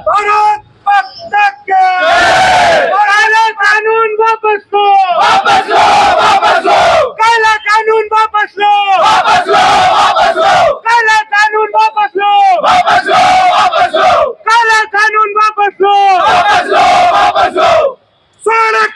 भारत माता की काला कानून वापस लो, वापस लो, वापस लो, काला कानून वापस लो, वापस लो, वापस लो, काला कानून वापस लो, वापस लो, वापस लो, काला कानून वापस लो, वापस लो, वापस लो, सड़क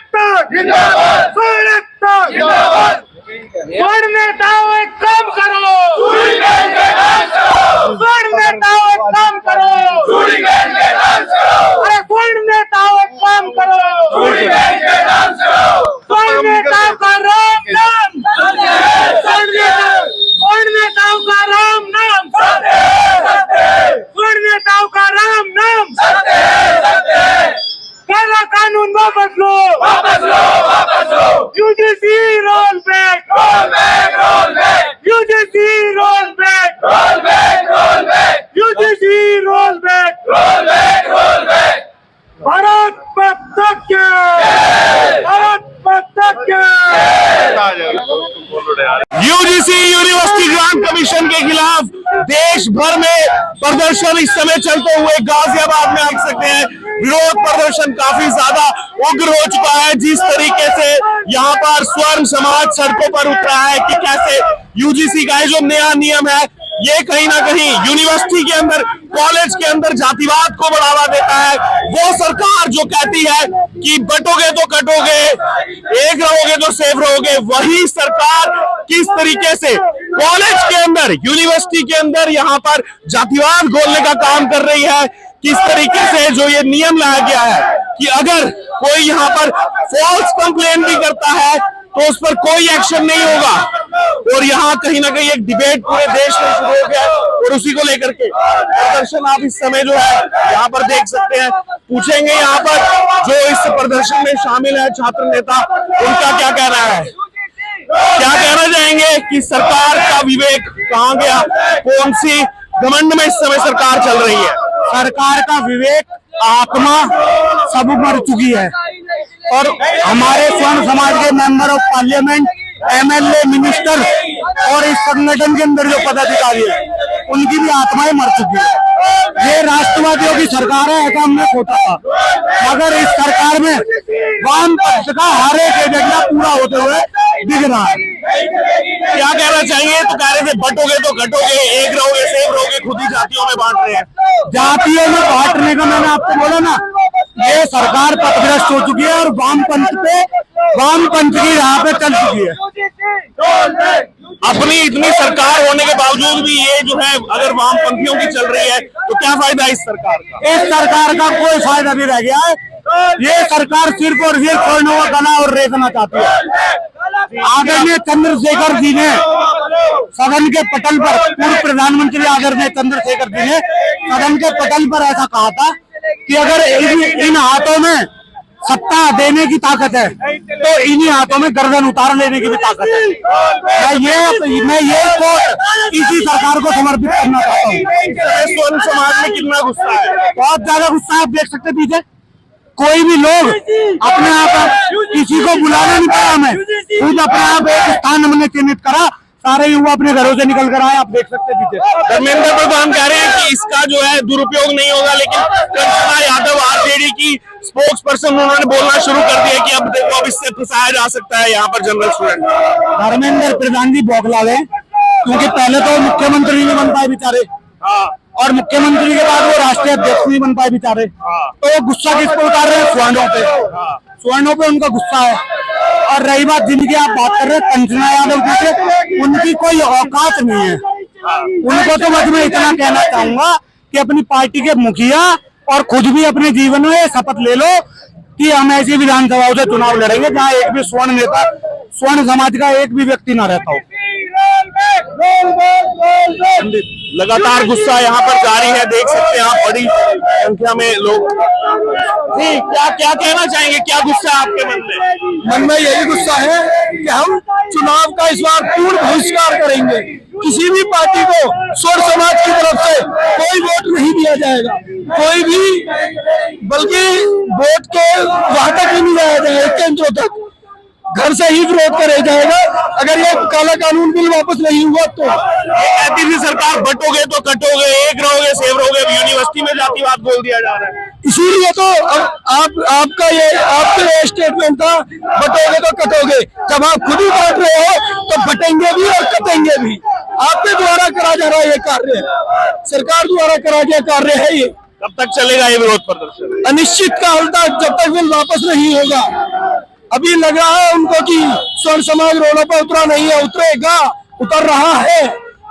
जिंदाबाद, सड़क जिंदाबाद, स्वर्ण नेताओं एक काम करो, चूड़ी पहन के डांस करो, स्वर्ण नेताओं एक काम करो, चूड़ी पहन के डांस करो, अरे स्वर्ण नेताओं एक काम करो, चूड़ी पहन के डांस करो, स्वर्ण नेताओं का राम नाम, स्वर्ण नेताओं का राम नाम, स्वर्ण नेताओं का राम नाम, काला कानून वापस लो, वापस लो, वापस लो, UGC roll back, roll back, roll back, UGC roll back, roll back, roll back, UGC roll back, roll back, roll back, Bharat Mata की, भारत माता की। यूजीसी यूनिवर्सिटी ग्रांट कमीशन के खिलाफ देश भर में प्रदर्शन इस समय चलते हुए गाजियाबाद में देख सकते हैं। विरोध प्रदर्शन काफी ज्यादा उग्र हो चुका है। जिस तरीके से यहाँ पर स्वर्ण समाज सड़कों पर उतरा है कि कैसे यूजीसी का जो नया नियम है ये कहीं ना कहीं यूनिवर्सिटी के अंदर, कॉलेज के अंदर जातिवाद को बढ़ावा देता है। वो सरकार जो कहती है कि बटोगे तो कटोगे, एक रहोगे तो सेफ रहोगे, वही सरकार किस तरीके से कॉलेज के अंदर, यूनिवर्सिटी के अंदर यहाँ पर जातिवाद घोलने का काम कर रही है। किस तरीके से जो ये नियम लाया गया है कि अगर कोई यहाँ पर फॉल्स कंप्लेंट भी करता है तो उस पर कोई एक्शन नहीं होगा। और यहाँ कहीं ना कहीं एक डिबेट पूरे देश में शुरू हो गया है और उसी को लेकर के प्रदर्शन आप इस समय जो है यहाँ पर देख सकते हैं। पूछेंगे यहाँ पर जो इस प्रदर्शन में शामिल है छात्र नेता, उनका क्या कहना है, क्या कहना चाहेंगे कि सरकार का विवेक कहाँ गया, कौन सी घमंड में इस समय सरकार चल रही है। सरकार का विवेक, आत्मा सब मर चुकी है और हमारे स्वर्ण समाज के member of parliament, MLA, minister और इस संगठन के अंदर जो पदाधिकारी है उनकी भी आत्माएं मर चुकी है। ये राष्ट्रवादियों की सरकार है, ऐसा हमने सोचा था, मगर इस सरकार में वाम पक्ष का हर एक एजेंडा पूरा होते हुए दिख रहा है। क्या कहना चाहिए, तो कह रहे थे बटोगे तो घटोगे, एक रहोगे सेफ रहोगे, खुद ही जातियों में बांट रहे हैं। जातियों में बांटने का मैंने आपको बोला ना, ये सरकार पथभ्रष्ट हो चुकी है और वामपंथ की राह पे चल चुकी है। अपनी इतनी सरकार होने के बावजूद भी ये जो है अगर वामपंथियों की चल रही है तो क्या फायदा इस सरकार का। इस सरकार का कोई फायदा नहीं रह गया है। ये सरकार सिर्फ और सिर्फ स्वर्ण व कला और रेतना चाहती है। आदरणीय चंद्रशेखर जी ने सदन के पटल पर, पूर्व प्रधानमंत्री आदरणीय चंद्रशेखर जी ने सदन के पटल पर ऐसा कहा था कि अगर इन हाथों में सत्ता देने की ताकत है तो इन्हीं हाथों में गर्दन उतार लेने की भी ताकत है। मैं ये कोट इसी सरकार को समर्पित करना चाहता हूँ। स्वर्ण समाज में कितना गुस्सा है, बहुत ज्यादा गुस्सा है। आप देख सकते पीछे कोई भी लोग अपने आप, किसी को बुलाना नहीं पड़ा, हमें खुद अपने आप एक स्थान हमने चिन्हित करा, सारे युवा अपने घरों से निकल कर आए। आप देख सकते पीछे धर्मेंद्र प्रधान कह रहे हैं कि इसका जो है दुरुपयोग नहीं होगा, लेकिन कंचना यादव आरजेडी की स्पोक्स पर्सन, उन्होंने बोलना शुरू कर दिया कि अब देखो अब इससे फंसाया जा सकता है यहाँ पर जनरल स्टूडेंट। धर्मेंद्र प्रधान जी बौखला गए, क्योंकि पहले तो मुख्यमंत्री नहीं बन पाए बेचारे, और मुख्यमंत्री के बाद वो राष्ट्रीय अध्यक्ष नहीं बन पाए बेचारे। तो वो गुस्सा किस पे उतार रहे हैं, स्वर्णों पे, स्वर्णों पे उनका गुस्सा है। और रही बात जिनकी आप बात कर रहे हैं कंचना यादव जी से, उनकी कोई औकात नहीं है। उनको तो बस मैं इतना कहना चाहूंगा कि अपनी पार्टी के मुखिया और खुद भी अपने जीवन में शपथ ले लो कि हम ऐसी विधानसभाओं से चुनाव लड़ेंगे जहाँ एक भी स्वर्ण नेता, स्वर्ण समाज का एक भी व्यक्ति ना रहता हो। लगातार गुस्सा यहाँ पर जारी है, देख सकते हैं आप, बड़ी संख्या में लोग। जी, क्या कहना चाहेंगे, क्या गुस्सा है आपके मन में यही गुस्सा है कि हम चुनाव का इस बार पूर्ण बहिष्कार करेंगे। किसी भी पार्टी को स्वर्ण समाज की तरफ से कोई वोट नहीं दिया जाएगा, कोई भी, बल्कि वोट के वहां तक ही नहीं जाया जाएगा, केंद्रों तक। घर से ही विरोध करे जाएगा अगर ये काला कानून बिल वापस नहीं हुआ तो। ये कहती थी सरकार बटोगे तो कटोगे, एक रहोगे सेव रहोगे, अब यूनिवर्सिटी में जातिवाद बोल दिया जा रहा है। इसीलिए तो आपका ये स्टेटमेंट था बटोगे तो कटोगे। जब आप खुद ही बांट रहे हो तो बटेंगे भी और कटेंगे भी। आपके द्वारा करा जा रहा ये कार्य, सरकार द्वारा करा गया कार्य है ये। कब तक चलेगा ये विरोध प्रदर्शन? अनिश्चित काल तक, जब तक बिल वापस नहीं होगा। अभी लग रहा है उनको कि स्वर्ण समाज रोडों पर उतरा नहीं है, उतरेगा, उतर रहा है,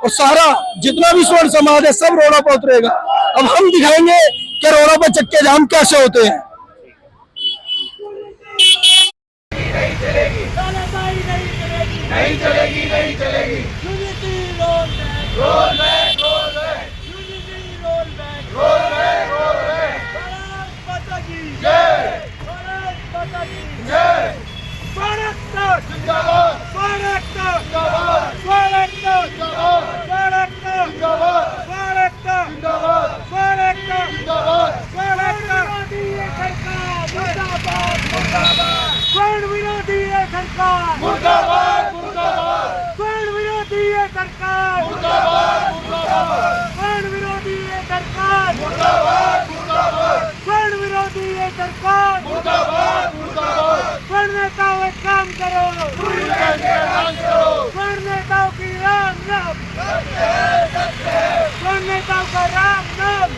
और सारा जितना भी स्वर्ण समाज है सब रोडों पर उतरेगा। अब हम दिखाएंगे कि रोडों पर चक्के जाम कैसे होते हैं। नहीं चलेगी, नहीं चलेगी। Unity role back, roll back, roll back. Unity role back, roll back, roll back. Bharat Mata की जय, भारत माता की जय। भारत जिंदाबाद, भारत जिंदाबाद, भारत जिंदाबाद, भारत जिंदाबाद, भारत जिंदाबाद, भारत जिंदाबाद, भारत विरोधी सरकार मुर्दाबाद, मुर्दाबाद। स्वर्ण विरोधी सरकार मुर्दाबाद, मुर्दाबाद। स्वर्ण विरोधी सरकार मुर्दाबाद, मुर्दाबाद। स्वर्ण विरोधी सरकार मुर्दाबाद, मुर्दाबाद। स्वर्ण विरोधी सरकार मुर्दाबाद, मुर्दाबाद। स्वर्ण नेताओं एक काम करो, स्वर्ण नेताओं की राम नाम, स्वर्ण नेताओं का राम नाम।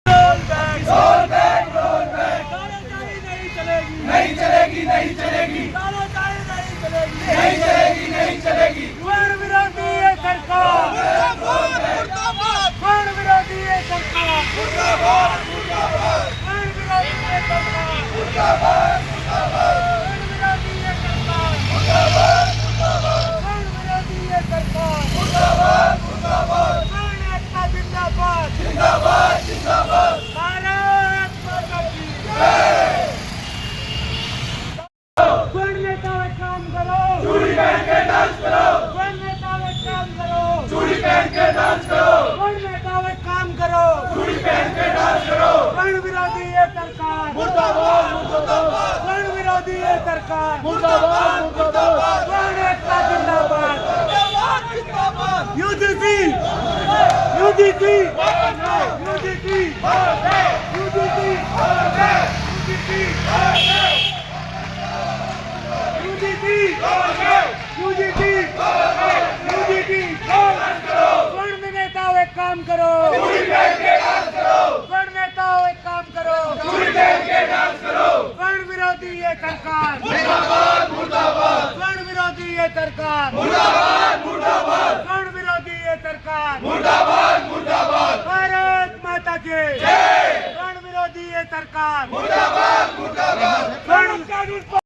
Role back, roll back, roll back. तानाशाही नहीं चलेगी, नहीं चलेगी, नहीं चलेगी। तानाशाही नहीं चलेगी, नहीं चलेगी, नहीं चलेगी। स्वर्ण विरोधी है सरकार मुर्दाबाद, स्वर्ण विरोधी है सरकार मुर्दाबाद, मुर्दाबाद। स्वर्ण विरोधी है सरकार मुर्दाबाद, मुर्दाबाद। स्वर्ण विरोधी है सरकार मुर्दाबाद, मुर्दाबाद। स्वर्ण विरोधी है सरकार मुर्दाबाद, मुर्दाबाद। स्वर्ण एकता जिंदाबाद, जिंदाबाद, जिंदाबाद। भारत माता की जय। स्वर्ण नेताओं एक काम करो, चूड़ी पहन के डांस करो। स्वर्ण नेताओं एक काम करो, चूड़ी पहन के डांस करो। स्वर्ण नेताओं एक काम करो, चूड़ी पहन के डांस करो। स्वर्ण विरोधी है सरकार मुर्दाबाद, मुर्दाबाद। स्वर्ण विरोधी है सरकार मुर्दाबाद, मुर्दाबाद। स्वर्ण एकता जिंदाबाद, जिंदाबाद, जिंदाबाद। UDC, UDC, UDC, UDC, UDC, UDC, UDC. स्वर्ण नेताओं एक काम करो, स्वर्ण नेताओं एक काम करो, स्वर्ण विरोधी है सरकार मुर्दाबाद, मुर्दाबाद। स्वर्ण विरोधी है सरकार मुर्दाबाद, मुर्दाबाद। स्वर्ण विरोधी है सरकार मुर्दाबाद, मुर्दाबाद। भारत माता की जय। स्वर्ण विरोधी है सरकार मुर्दाबाद, मुर्दाबाद। स्वर्ण कानून